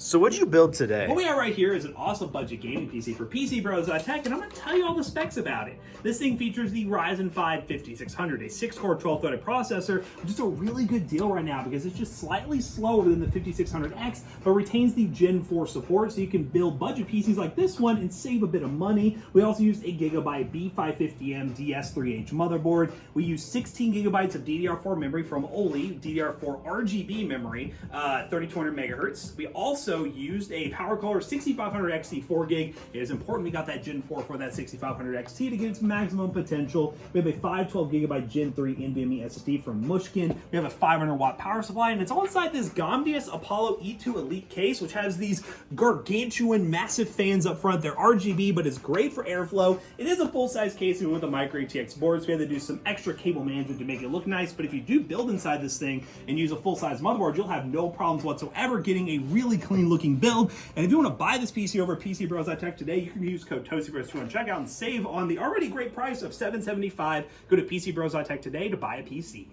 So what'd you build today? What we have right here is an awesome budget gaming PC for PC Bros Tech, and I'm going to tell you all the specs about it. This thing features the Ryzen 5 5600, a 6-core 12-threaded processor, which is a really good deal right now because it's just slightly slower than the 5600X, but retains the Gen 4 support, so you can build budget PCs like this one and save a bit of money. We also used a Gigabyte B550M DS3H motherboard. We used 16 gigabytes of DDR4 memory from Oli, DDR4 RGB memory, 3200 megahertz. We also used a PowerColor 6500 XT 4 gig. It is important we got that Gen 4 for that 6500 XT to get its maximum potential. We have a 512 gigabyte Gen 3 NVMe SSD from Mushkin. We have a 500 watt power supply, and it's all inside this Gomdius Apollo E2 Elite case, which has these gargantuan massive fans up front. They're RGB, but it's great for airflow. It is a full-size case with a micro ATX board, so we had to do some extra cable management to make it look nice, but if you do build inside this thing and use a full-size motherboard, you'll have no problems whatsoever getting a really clean looking build. And if you want to buy this PC over at PC Bros Tech today, you can use code TOASTYBROS2 on checkout and save on the already great price of $775. Go to PC Bros Tech today to buy a PC.